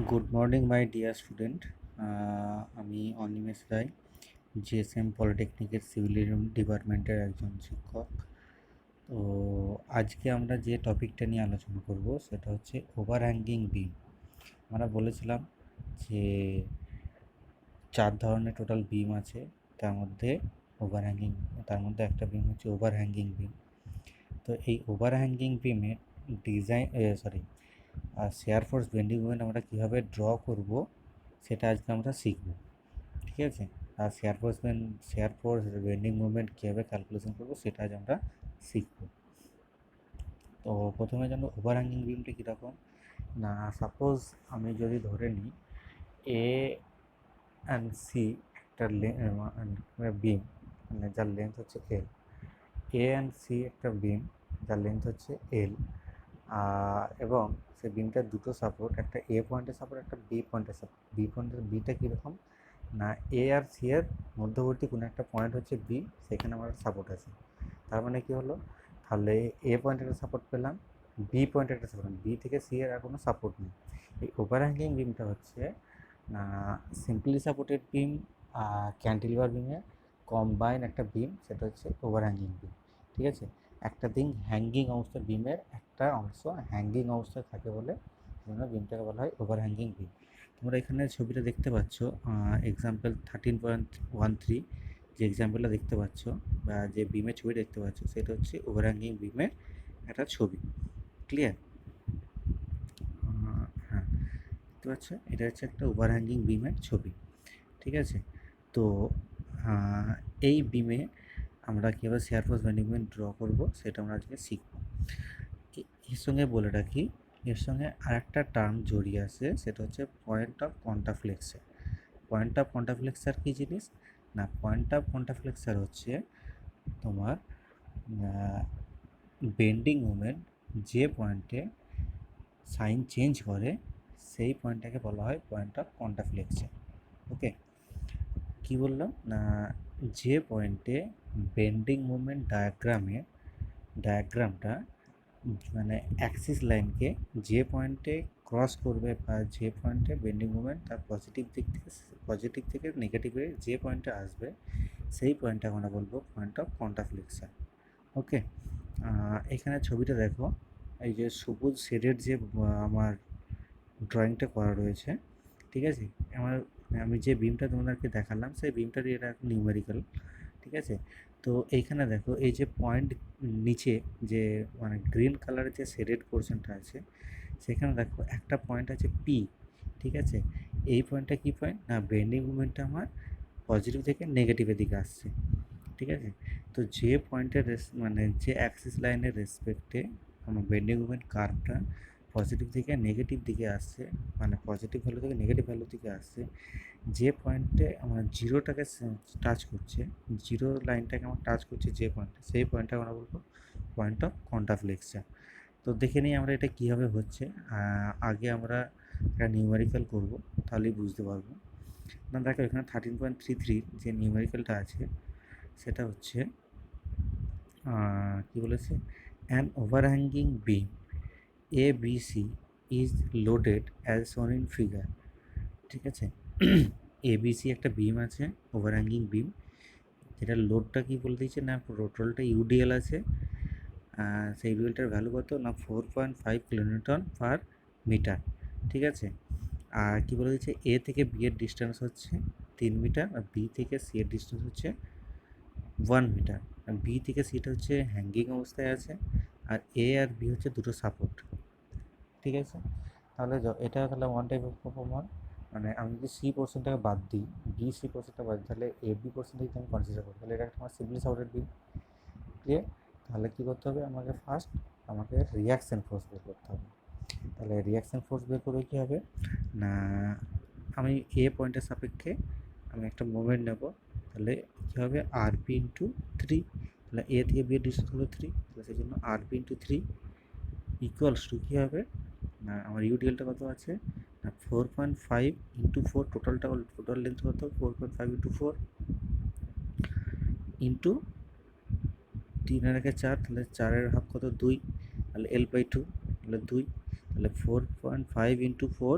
Good morning my dear student. আমি অনিমেষ রায়, GSM পলিটেকনিকের civil ডিপার্টমেন্টের একজন শিক্ষক। তো আজকে আমরা যে টপিকটা নিয়ে আলোচনা করব সেটা হচ্ছে ওভারহ্যাঙ্গিং বিম। আমরা বলেছিলাম যে 4 ধরনের টোটাল বিম আছে, তার মধ্যে ওভারহ্যাঙ্গিং তার মধ্যে একটা বিম হচ্ছে ওভারহ্যাঙ্গিং বিম। তো এই ওভারহ্যাঙ্গিং বিমের ডিজাইন আর শেয়ার ফোর্স বেন্ডিং মোমেন্ট আমরা কীভাবে ড্র করব সেটা আজকে আমরা শিখব, ঠিক আছে। আর শেয়ার ফোর্স বেন্ডিং মুভমেন্ট কীভাবে ক্যালকুলেশন করবো সেটা আজ আমরা শিখব। তো প্রথমে জানবো ওভারহ্যাঙ্গিং বিমটা কীরকম। না, সাপোজ আমি যদি ধরে নিই এ অ্যান্ড সি একটা বিম, মানে যার লেন্থ হচ্ছে এল। এ অ্যান্ড সি একটা বিম যার লেন্থ হচ্ছে এল, এবং সেই বিমটার দুটো সাপোর্ট, একটা এ পয়েন্টের সাপোর্ট, একটা বি পয়েন্টের সাপোর্ট। বিটা কীরকম না, এ আর সি এর মধ্যবর্তী কোনো একটা পয়েন্ট হচ্ছে বি, সেখানে আমার সাপোর্ট আছে। তার মানে কী হলো, তাহলে এ পয়েন্টের একটা সাপোর্ট পেলাম, বি পয়েন্টের একটা সাপোর্ট, বি থেকে সি এর আর কোনো সাপোর্ট নেই। এই ওভারহ্যাঙ্গিং বিমটা হচ্ছে সিম্পলি সাপোর্টেড বিম, ক্যান্টিলিভার বিমের কম্বাইন একটা বিম, সেটা হচ্ছে ওভারহ্যাঙ্গিং বিম, ঠিক আছে। একটা দিন হ্যাঙ্গিং অবস্থার বিমের একটা অংশ হ্যাঙ্গিং অবস্থায় থাকে বলে জন্য বিমটাকে বলা হয় ওভারহ্যাঙ্গিং বিম। তোমরা এখানে ছবিটা দেখতে পাচ্ছ, এক্সাম্পল 13.13, যে এক্সাম্পলটা দেখতে পাচ্ছ বা যে বিমের ছবি দেখতে পাচ্ছ সেটা হচ্ছে ওভারহ্যাঙ্গিং বিমের একটা ছবি। ক্লিয়ার? হ্যাঁ, দেখতে পাচ্ছ, এটা হচ্ছে একটা ওভারহ্যাঙ্গিং বিমের ছবি, ঠিক আছে। তো এই বিমে আমরা কীভাবে share force bending moment draw করবো সেটা আমরা আজকে শিখব। এর সঙ্গে বলে রাখি, এর সঙ্গে আরেকটা টার্ম জড়িয়ে আছে, সেটা হচ্ছে পয়েন্ট অফ কন্ট্রাফ্লেক্সার। পয়েন্ট অফ কন্ট্রাফ্লেক্সার কী জিনিস না, পয়েন্ট অফ কন্ট্রাফ্লেক্সার হচ্ছে তোমার বেন্ডিং মোমেন্ট যে পয়েন্টে সাইন চেঞ্জ করে সেই পয়েন্টটাকে বলা হয় পয়েন্ট অফ কন্ট্রাফ্লেক্সার। ওকে, কী বললাম না, যে পয়েন্টে বেন্ডিং মোমেন্ট ডায়াগ্রামটা মানে অ্যাক্সিস লাইনকে যে পয়েন্টে ক্রস করবে বা যে পয়েন্টে বেন্ডিং মোমেন্ট তার পজিটিভ থেকে নেগেটিভে যে পয়েন্টে আসবে সেই পয়েন্টটাকে আমরা বলবো পয়েন্ট অফ কন্ট্রাফ্লেক্সার। ওকে, এখানে ছবিটা দেখো, এই যে সবুজ শেডের যে আমার ড্রয়িংটা করা রয়েছে, ঠিক আছে। আমি যে বিমটা তোমাদেরকে দেখালাম সেই বিমটারই এটা নিউমেরিক্যাল, ঠিক আছে। তো এইখানে দেখো, এই যে পয়েন্ট নিচে যে মানে গ্রিন কালারের যে শেডেড পোর্শনটা আছে সেখানে দেখো একটা পয়েন্ট আছে পি, ঠিক আছে। এই পয়েন্টটা কী পয়েন্ট না, বেন্ডিং মুভমেন্টটা আমার পজিটিভ থেকে নেগেটিভের দিকে আসছে, ঠিক আছে। তো যে পয়েন্টের মানে যে অ্যাক্সিস লাইনের রেসপেক্টে আমার বেন্ডিং মুভমেন্ট কার্ভটা পজিটিভ থেকে নেগেটিভ দিকে আসছে, মানে পজিটিভ ভ্যালু থেকে নেগেটিভ ভ্যালু দিকে আসছে, যে পয়েন্টে আমার জিরোটাকে টাচ করছে, জিরো লাইনটাকে আমার টাচ করছে যে পয়েন্টে, সেই পয়েন্টটা আমরা বলবো পয়েন্ট অফ কন্ট্রাফ্লেক্সার। তো দেখে নিই আমরা এটা কীভাবে হচ্ছে। আগে আমরা একটা নিউমেরিক্যাল করবো, তাহলেই বুঝতে পারবো। না দেখো, এখানে 13.33 যে নিউমেরিক্যালটা আছে সেটা হচ্ছে কী বলেছে, an overhanging beam ABC is loaded as shown in figure, ঠিক আছে। ABC একটা বিম আছে, ওভারহ্যাঙ্গিং বিম, যেটা লোডটা কি বলে দিয়েছে না, টোটালটা ইউডিএল আছে, সেই ইউডিএলটার ভ্যালু কত না 4.5 কিলোনিউটন পার মিটার, ঠিক আছে। আর কী বলে দিচ্ছে, এ থেকে বি এর ডিস্টেন্স হচ্ছে 3 মিটার, আর বি থেকে সি এর ডিস্টেন্স হচ্ছে 1 মিটার। বি থেকে সিটা হচ্ছে হ্যাঙ্গিং অবস্থায় আছে, আর এ আর বি হচ্ছে দুটো সাপোর্ট, ঠিক আছে। তাহলে এটা তাহলে ওয়ান টাইপ অফ পারফর্মার, মানে আমি যদি সি পোর্শনটাকে বাদ দিই, বি সি পোর্শনটা বাদ দিই, তাহলে এ বি পোর্শনটা যদি আমি কনসিডার করি, তাহলে এটা একটা আমার সিম্পলি সাপোর্টেড বিম। ক্লিয়ার? তাহলে কী করতে হবে আমাকে রিয়াকশান ফোর্স বের করতে হবে। তাহলে রিয়াকশান ফোর্স বের করবে কী হবে না, আমি এ পয়েন্টের সাপেক্ষে আমি একটা মুভমেন্ট নেব, তাহলে কী হবে আর পি ইন্টু 3, তাহলে এ থেকে বি এর ডিস্টেন্স হলো 3, তাহলে সেই জন্য আর পি ইন্টু 3 ইকুয়ালস টু কী হবে না, আমার ইউডিএলটা কত আছে না 4.5 ইন্টু 4, টোটাল লেন্থ কত 4.5 ইন্টু 4 ইন্টু 3 আর 4, তাহলে 4-এর হাফ কত 2, তাহলে L/2, তাহলে 2, তাহলে 4.5 ইন্টু 4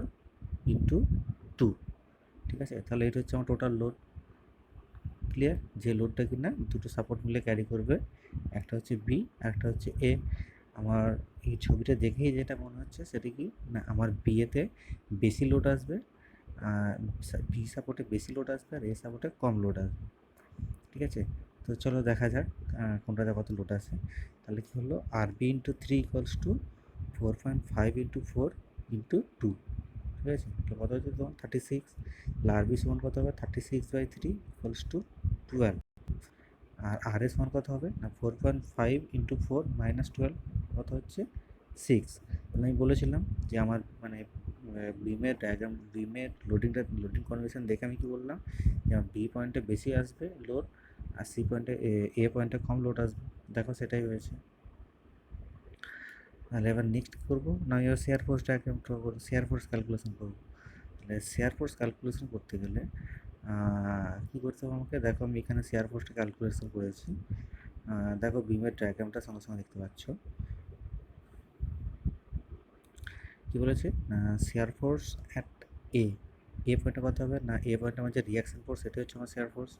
ইন্টু টু। ঠিক আছে, তাহলে এটা হচ্ছে আমার টোটাল লোড। ক্লিয়ার? যে লোডটা কিনা দুটো সাপোর্ট মিলে ক্যারি করবে, একটা হচ্ছে বি, একটা হচ্ছে এ। আমার এই ছবিটা দেখেই যেটা মনে হচ্ছে সেটা কি না, আমার বিয়েতে বেশি লোড আসবে, বি সাপোর্টে বেশি লোড আসবে, আর এ সাপোর্টে কম লোড আসবে। ঠিক আছে, তো চলো দেখা যাক কোনটাতে কত লোড আসে। তাহলে কি হলো, R B into three equals to 4.5 into 4 into two. ঠিক আছে, তো কত হচ্ছে তোমার 36। আর বি সমান কত হবে, 36/3 ইকুয়ালস টু 12। আর আর এস সমান কত হবে না, 4.5 ইন্টু 4 মাইনাস 12 কত হচ্ছে 6। তাহলে আমি বলেছিলাম যে আমার মানে বিমের ডায়াগ্রাম, বিমের লোডিং কনভার্সন দেখে আমি কি বললাম, যে আমার বি পয়েন্টে বেশি আসবে লোড, আর সি পয়েন্টে এ পয়েন্টে কম লোড আসবে। দেখো সেটাই হয়েছে। তাহলে এবার নেক্সট করবো না, এবার শেয়ার ফোর্স ডায়াগ্রাম করবো, শেয়ার ফোর্স ক্যালকুলেশন করবো। তাহলে শেয়ার ফোর্স ক্যালকুলেশন করতে গেলে কী করতে হবে আমাকে, দেখো আমি এখানে শেয়ার ফোর্সটা ক্যালকুলেশন করেছি। দেখো বিমের ডায়াগ্রামটা সঙ্গে সঙ্গে দেখতে পাচ্ছ। কী বলেছে, শেয়ার ফোর্স অ্যাট এ, এ পয়েন্টে কত হবে না, এ পয়েন্টে আমার যে রিয়াকশন ফোর্স সেটা হচ্ছে আমার শেয়ার ফোর্স।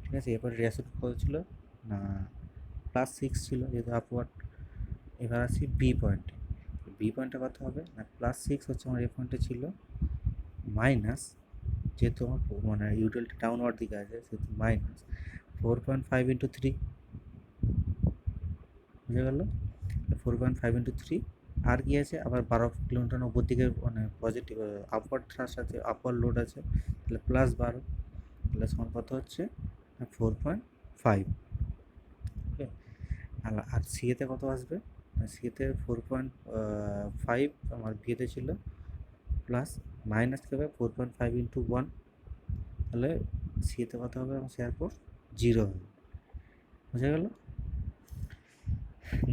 ঠিক আছে, এ পয়েন্টে রিয়াকশন কত ছিল না, +6 ছিল যেহেতু আপওয়ার্ড। এবার আসি বি পয়েন্টে, বি পয়েন্টে কত হবে না, +6 হচ্ছে আমার এ পয়েন্টে ছিল, মাইনাস, যেহেতু আমার মানে ইউটিলিটি ডাউনওয়ার্ড দিকে আছে সেহেতু মাইনাস 4.5 ইন্টু থ্রি। বুঝে গেল? 4.5 ইন্টু থ্রি, আর কি আছে আবার 12 কিলোমিটার উপর দিকে মানে পজিটিভ আপওয়ার্ড থ্রাস্ট আছে, আপওয়ার্ড লোড আছে, তাহলে +12, তাহলে সমান কত হচ্ছে 4.5। ওকে, আর সিএতে কত আসবে, সিএতে 4.5 আমার বিয়েতে ছিল, প্লাস মাইনাস কী হবে 4.5 ইন্টু 1, তাহলে সিএতে কত হবে আমার শেয়ার ফোর্স 0 হবে। বুঝা গেল?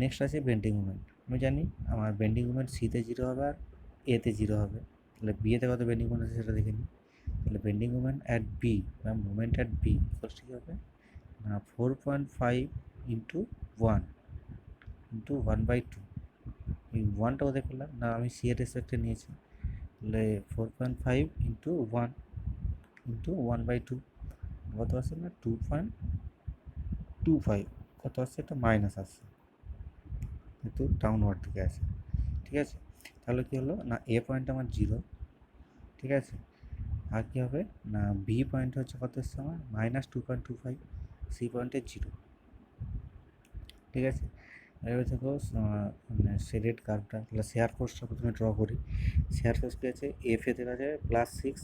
নেক্সট আছে বেন্ডিং মুভমেন্ট। আমি জানি আমার বেন্ডিং মুভমেন্ট সিতে 0 হবে আর এতে 0 হবে, তাহলে বিয়েতে কত বেন্ডিং মুভমেন্ট আছে সেটা দেখে নিই। তাহলে বেন্ডিং মুভমেন্ট অ্যাট বি বা মুভমেন্ট অ্যাট বি ইকুয়ালস কী হবে না, 4.5 ইন্টু 1 ইন্টু 1/2। এই ওয়ানটা ওদের পেলাম না, আমি সি এর রেসপেক্টে নিয়েছি, তাহলে 4.5 ইন্টু 1 ইন্টু 1/2 কত আসছে না 2.25, কত আসছে এটা মাইনাস আসছে যেহেতু ডাউনওয়ার্ড দিকে আছে। ঠিক আছে, তাহলে কী হলো না, এ পয়েন্ট আমার 0। ঠিক আছে, আর কী হবে না, বি পয়েন্ট হচ্ছে কত এসছে আমার -2.25, সি পয়েন্টে 0। ঠিক আছে, এবার দেখো মানে শেডেড কার্ভটা, তাহলে শেয়ার ফোর্সটা প্রথমে ড্র করি। শেয়ার ফোর্স কী আছে, এফ এতে আছে +6।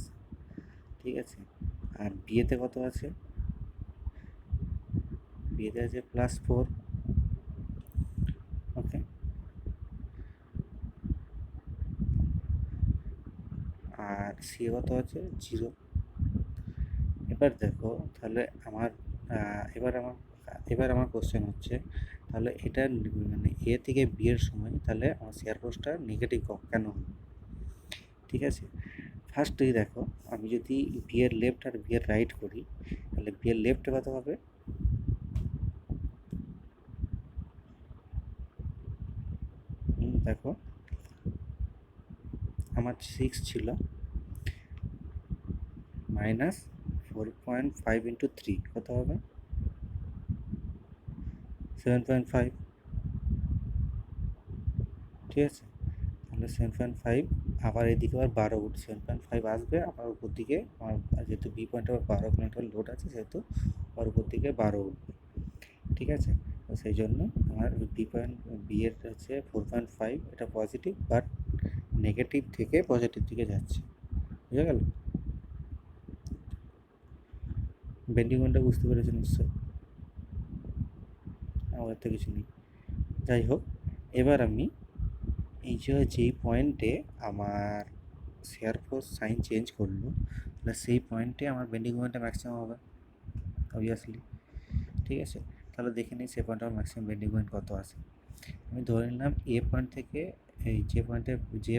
ঠিক আছে, আর বিয়েতে কত আছে, বিয়েতে আছে +4। ওকে, আর সি কত আছে 0। এবার দেখো তাহলে আমার এবার আমার কোশ্চেন হচ্ছে, তাহলে এটা মানে এ থেকে বি এর সময় তাহলে আমার শেয়ার ফোর্সটা নেগেটিভ কেন হলো? ঠিক আছে, ফার্স্টেই দেখো আমি যদি বি এর লেফট আর বি এর রাইট করি, তাহলে বি এর লেফটে কত হবে, দেখো আমার 6 ছিল, -4.5 ইন্টু 3 কত হবে 7.5। ঠিক আছে, তাহলে 7.5, আবার এদিকে আবার 12 উঠছে, 7.5 আসবে আবার উপর দিকে আমার, যেহেতু বি পয়েন্টে আবার 12 কিলোমিটার লোড আছে সেহেতু আবার উপর দিকে 12 উঠবে। ঠিক আছে, তো সেই জন্য আমার বি পয়েন্ট, বি এর হচ্ছে 4.5, এটা পজিটিভ বাট নেগেটিভ থেকে পজিটিভ দিকে যাচ্ছে। বুঝা গেল? বেন্ডিং মোমেন্টটা বুঝতে পেরেছো নিশ্চয়, আমার তো কিছু নেই। যাই হোক, এবার আমি এই যে যেই পয়েন্টে আমার শেয়ার ফোর্স সাইন চেঞ্জ করলো, তাহলে সেই পয়েন্টে আমার বেন্ডিং মোমেন্টটা ম্যাক্সিমাম হবে অবভিয়াসলি। ঠিক আছে, তাহলে দেখে নিই সে পয়েন্টে আমার ম্যাক্সিমাম বেন্ডিং মোমেন্ট কত আছে। আমি ধরে নিলাম এ পয়েন্ট থেকে এই যে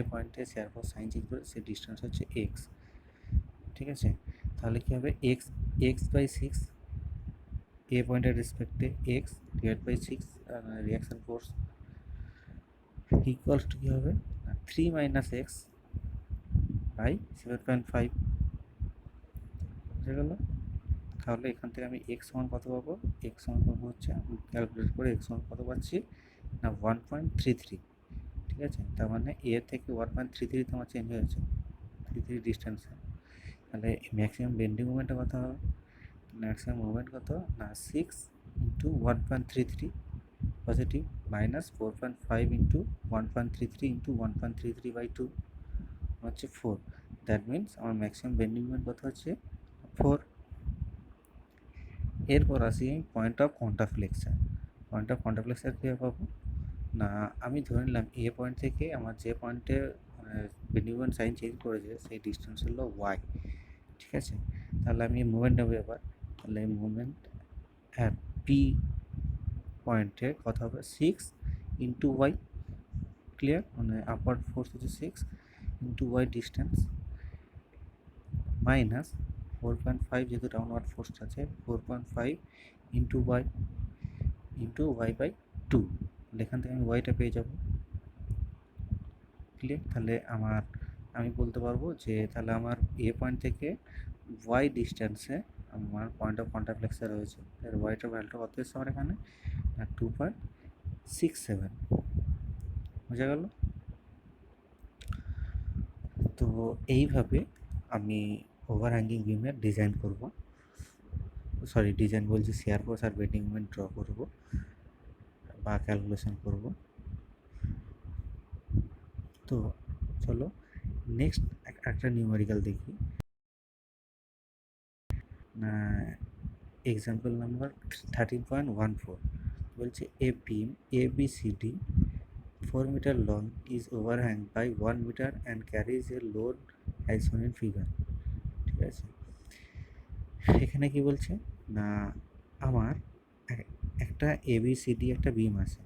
পয়েন্টে শেয়ার ফোর্স সাইন চেঞ্জ করে সেই ডিস্টেন্স হচ্ছে এক্স। ঠিক আছে, তাহলে কী হবে x/6, এ পয়েন্টের রেসপেক্টে x/6 reaction force equals to কী হবে 3 - x বাই 7.5, বুঝে গেল? তাহলে এখান থেকে আমি এক্স সমান কত পাবো? এক্স সমান পাবো হচ্ছে, আমি ক্যালকুলেট করে এক্স সমান কত পাচ্ছি না 1.33। ঠিক আছে, তার মানে এ থেকে 1.33 তোমার চেঞ্জ হয়েছে, 33 ডিস্টেন্সে। তাহলে ম্যাক্সিমাম বেন্ডিং মুভমেন্টটা কত হবে? ম্যাক্সিমাম মুভমেন্ট কত না 6 into 1.33 positive minus 4.5 into 1.33 into 1.33/2 হচ্ছে 4। দ্যাট মিনস আমার ম্যাক্সিমাম বেন্ডিং মুভমেন্ট কত হচ্ছে 4। এরপর আসি আমি পয়েন্ট অফ কন্ট্রাফ্লেক্সার। পয়েন্ট অফ কন্ট্রাফ্লেক্সার কীভাবে পাবো না, আমি ধরে নিলাম এ পয়েন্ট থেকে আমার যে পয়েন্টে বেন্ডিং মুভমেন্ট সাইন চেঞ্জ করেছে সেই ডিস্টেন্স হলো ওয়াই। ঠিক আছে, তাহলে আমি মুভমেন্ট নেবো এবার। তাহলে মুভমেন্ট অ্যাট পি পয়েন্টে কত হবে 6 ইন্টু ওয়াই। ক্লিয়ার, মানে আপওয়ার্ড ফোর্স হচ্ছে 6 ইন্টু ওয়াই ডিস্টেন্স মাইনাস 4.5, যেহেতু ডাউনওয়ার্ড ফোর্স আছে 4.5 ইন্টু ওয়াই বাই 2। এখান থেকে আমি ওয়াইটা পেয়ে যাব। ক্লিয়ার, তাহলে আমি বলতে পারবো যে তাহলে আমার এ পয়েন্ট থেকে ওয়াই ডিস্টেন্সে আমার পয়েন্ট অফ কন্ট্রাফ্লেক্সার রয়েছে, এর ওয়াইটার ভ্যালুটা কত এসছে আমার এখানে না 2.67। বোঝা গেল? তো এইভাবে আমি ওভার হ্যাঙ্গিং বিমের ডিজাইন করব, ডিজাইন বলছি, শেয়ার ফোর্স আর বেন্ডিং মোমেন্ট ড্র করব বা ক্যালকুলেশন করব। তো চলো নেক্সট একটা নিউমেরিক্যাল দেখি। এক্সাম্পল নাম্বার 13.14 বলছে a beam A B C D 4 meter long is overhang by 1 meter and carries a load as shown in figure। ঠিক আছে, এখানে কি বলছে না আমার একটা এবিসিডি একটা বিম আছে,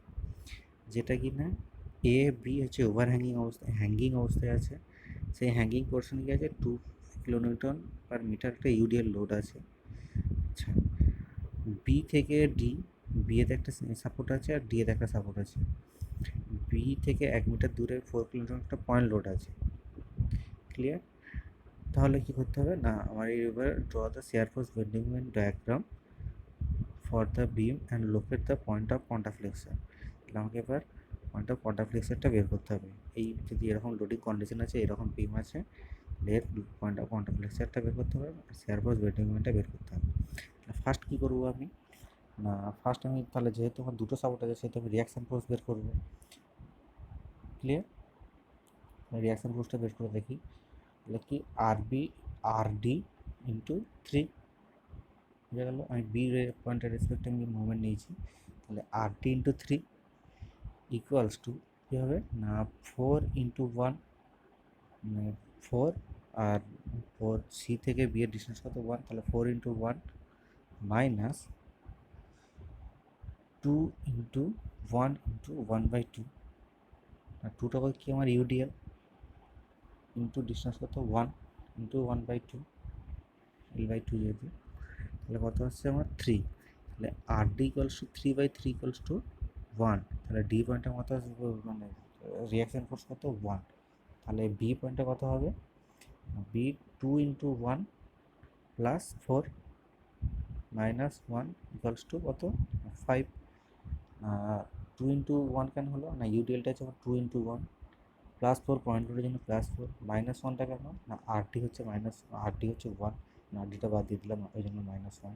যেটা কি না এ বি হচ্ছে ওভার হ্যাঙ্গিং অবস্থায় আছে। সেই হ্যাঙ্গিং পোর্শনে কি আছে 2 কিলোনিউটন পার মিটার একটা ইউডিএল লোড আছে। আচ্ছা, বি থেকে ডি, বি এতে একটা সাপোর্ট আছে আর ডি এতে একটা সাপোর্ট আছে। বি থেকে 1 মিটার দূরে 4 কিলোনিউটন একটা পয়েন্ট লোড আছে। ক্লিয়ার, তাহলে কি করতে হবে না আমার এবার draw the shear force bending moment diagram for the beam and locate the point of contraflexure. তাহলে আমাকে এবার পয়েন্ট অফ কন্ট্রাফ্লেক্সারটা বের করতে হবে। এই যদি এরকম লোডিং কন্ডিশন আছে, এরকম বিম আছে, এর পয়েন্ট অফ কন্ট্রাফ্লেক্সারটা বের করতে হবে, শেয়ার ফোর্স বেন্ডিং মোমেন্টটা বের করতে হবে। ফার্স্ট কী করবো আমি না, ফার্স্ট আমি তাহলে যেহেতু আমার দুটো সাপোর্ট আছে সেহেতু আমি রিয়াকশান ফোর্স বের করবো। ক্লিয়ার, রিয়াকশান ফোর্সটা বের করে দেখি। তাহলে কি আর ডি ইন্টু 3 হয়ে গেল। আমি বি পয়েন্টের রেসপেক্টে আমি মুভমেন্ট নিয়েছি, তাহলে R D into 3 equals to কী হবে না 4 ইন্টু 1, মানে 4, আর 4 সি থেকে বি এর ডিস্টেন্স কত 1, তাহলে 4 ইন্টু 1 মাইনাস 2 ইন্টু 1 ইন্টু 1/2, আর 2টা কি আমার ইউডিএল ইন্টু ডিস্টেন্স কত 1 ইন্টু 1/2 L/2 যেহেতু, তাহলে কত হচ্ছে আমার 3। তাহলে R D equals to 3/3 equals to 1। তাহলে ডি পয়েন্টে কত আসবে, মানে রিয়াকশান ফোর্স কত 1। তাহলে বি পয়েন্টে কত হবে B 2 into 1 plus 4 minus 1 equals to কত 5। 2 ইন্টু 1 কেন হলো না, ইউডিএলটা হচ্ছে আমার 2 ইন্টু 1 প্লাস 4, পয়েন্ট রোডের জন্য প্লাস 4, মাইনাস 1টা কেন না আর ডি হচ্ছে 1, আর ডিটা বাদ দিয়ে দিলাম ওই জন্য -1।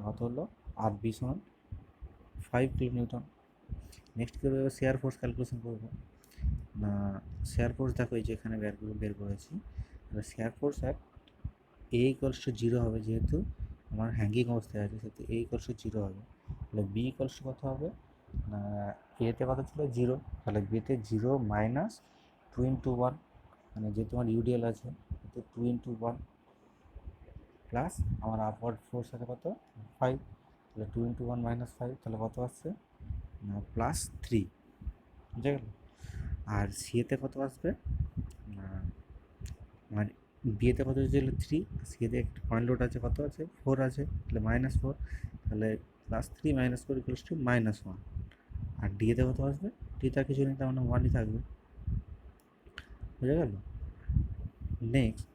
কত হলো আর বি সমান 5 কিলোনিউটন। নেক্সট কী করবো, শেয়ার ফোর্স ক্যালকুলেশন করবো না। শেয়ার ফোর্স দেখো এই যে এখানে বের করেছি। Share force at a equals to 0 হবে, যেহেতু আমার হ্যাঙ্গিং অবস্থায় আছে সেহেতু এ ইকুয়ালস টু 0 হবে। তাহলে বি ইকুয়ালস টু কত হবে না, এতে কত ছিল 0, তাহলে বিতে 0 মাইনাস 2 ইন্টু 1, মানে যেহেতু আমার ইউডিএল আছে সেহেতু 2 ইন্টু 1 প্লাস আমার আপওয়ার্ড ফোর্স আছে কত 5, তাহলে 2 ইন্টু 1 মাইনাস 5, তাহলে কত আসছে না +3। বুঝা গেল? আর সিএতে কত আসবে না, আমার বিয়েতে কত ছিল 3, সিএতে একটা পয়েন্ট লোড আছে কত আছে 4 আছে, তাহলে -4, তাহলে +3 -4 ইকুয়ালস টু -1। আর ডিএতে কত আসবে, ডিতে আর কিছু নেই, তার মানে 1ই থাকবে। বুঝা গেল? নেক্সট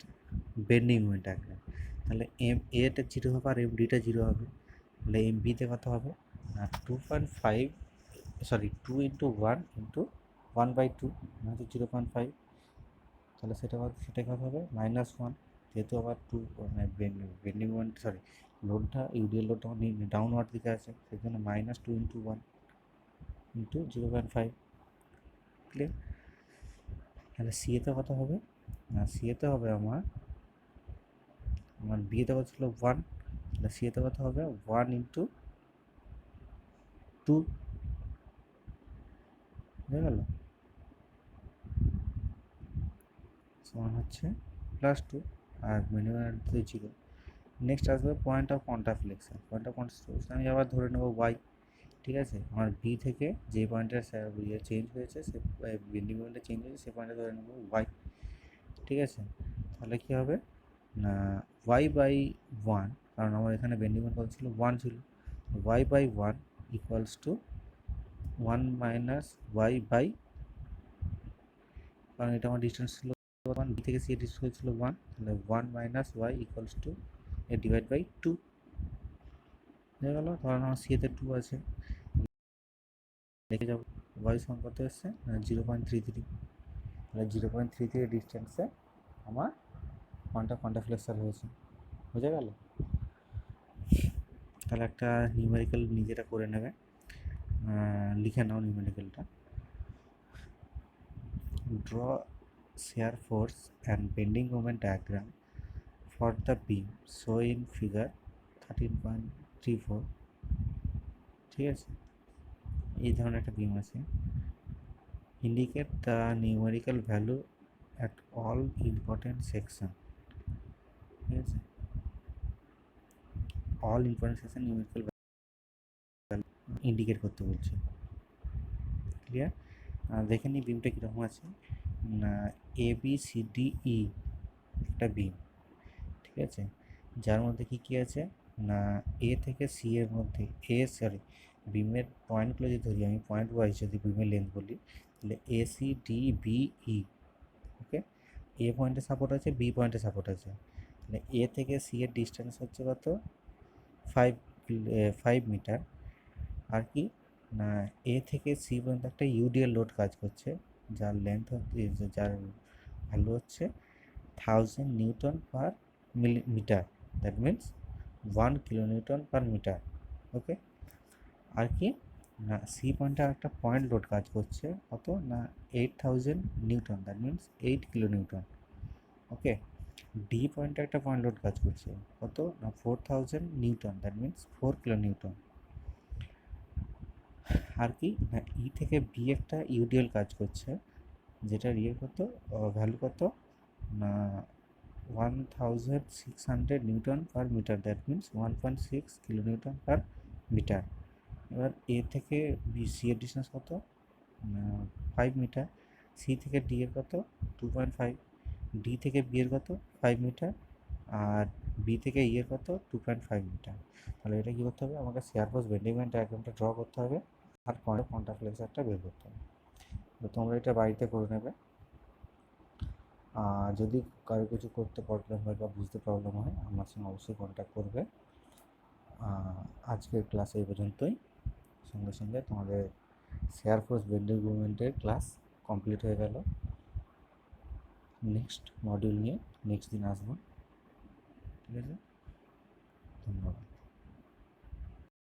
বেন্ডিং মোমেন্ট ডায়াগ্রাম, তাহলে এম এটা জিরো হবে আর এম ডিটা জিরো হবে, তাহলে এম বিতে কত হবে না 2.5 সরি 2 × 1 × 1/2 মানে 0.5, তাহলে সেটা কত হবে -1, যেহেতু আবার টু মানে বেন্ডিং মোমেন্ট সরি লোডটা ইউডিএল লোডটা ডাউনওয়ার্ড দিকে আছে, সেই জন্য -2 × 1 × 0.5, ক্লিয়ার। তাহলে সি এতে কত হবে না সি এতে হবে আমার বি এতে কত ছিল 1, তাহলে সি এতে কত হবে 1 × 2 হয়ে গেল, সমান হচ্ছে +2 আর মিনিমাম জিরো। নেক্সট আসবে পয়েন্ট অফ কন্ট্রাফ্লেকশন, পয়েন্ট অফ কন্ট্রাফ্লেকশন আমি আবার ধরে নেব ওয়াই, ঠিক আছে। আমার বি থেকে যে পয়েন্টে চেঞ্জ হয়েছে সে বেন্ডিং মোমেন্টে চেঞ্জ হয়েছে সে পয়েন্টে ধরে নেব ওয়াই, ঠিক আছে। তাহলে কী হবে না y/1, কারণ আমার এখানে বেন্ডিং মোমেন্ট কত ছিল 1 ছিল, y/1 = 1 - y/, কারণ এটা আমার ডিস্টেন্স ছিল 1, বি থেকে সি এর ডিস্টেন্স ছিল 1, তাহলে 1 - y = 2 হয়ে গেল। কারণ আমার সি এতে 2 আছে, দেখে যাব ওয়াই সমান কত এসছে 0.33, তাহলে 0.33 ডিস্টেন্সে আমার পয়েন্ট অফ কন্ট্রাফ্লেকশন হয়েছে, বুঝে গেল। তাহলে একটা নিউমেরিক্যাল নিজেরা করে নেবে, লিখে নাও নিউমেরিক্যালটা। Draw shear force and bending moment diagram for the beam shown in figure 13.34, ঠিক আছে। এই ধরনের একটা বিম আছে, indicate the numerical value at all important section, ঠিক আছে। All important section numerical value indicate করতে বলছে, ক্লিয়ার। দেখে নিই বিমটা কীরকম আছে, ABCDE একটা বিম, ঠিক আছে, যার মধ্যে কি আছে না এ থেকে সি এর মধ্যে বিমের পয়েন্টগুলো যদি ধরি আমি পয়েন্ট ওয়াইজ যদি বিমের লেন্থ বলি, তাহলে ACDBE, ওকে। এ পয়েন্টে সাপোর্ট আছে, বি পয়েন্টে সাপোর্ট আছে, তাহলে এ থেকে সি এর ডিস্টেন্স হচ্ছে কত 5 মিটার, আর কি না এ থেকে সি পর্যন্ত একটা ইউডিএল লোড কাজ করছে, যার লেন্থ যার ভ্যালু হচ্ছে 1000 Newton/মিটার, দ্যাট মিনস 1 kN/মিটার, ওকে। আর কি না সি পয়েন্টে একটা পয়েন্ট লোড কাজ করছে কত না 8000 Newton, that means 8 kN, okay. D পয়েন্টে একটা পয়েন্ট লোড কাজ করছে কত না 4000 নিউটন, দ্যাট মিনস 4 kN। আর কি না ই থেকে বি একটা ইউডিএল কাজ করছে, যেটার কত ভ্যালু কত না 1600 Newton/মিটার, দ্যাট মিনস 1.6 kN/মিটার। এবার এ থেকে বি সি এর ডিস্টেন্স কত 5 মিটার, সি থেকে ডি এর কত 2.5, ডি থেকে বি এর কত 5 মিটার, আর বি থেকে ই এর কত 2.5 মিটার। তাহলে এটা কী করতে হবে, আমাকে শেয়ার ফোর্স বেন্ডিং মোমেন্ট ডায়াগ্রামটা ড্র করতে হবে আর কন্ট্রাফ্লেক্সারটা বের করতে হবে। তো তোমরা এটা বাড়িতে করে নেবে। যদি কারো কিছু করতে প্রবলেম হয় বা বুঝতে প্রবলেম হয় আমার সঙ্গে অবশ্যই কন্ট্যাক্ট করবে। আজকের ক্লাস এই পর্যন্তই, সঙ্গে সঙ্গে তোমাদের শেয়ার ফোর্স বেন্ডিং মুভমেন্টের ক্লাস কমপ্লিট হয়ে গেল। নেক্সট মডিউল নিয়ে নেক্সট দিন আসবো, ঠিক আছে।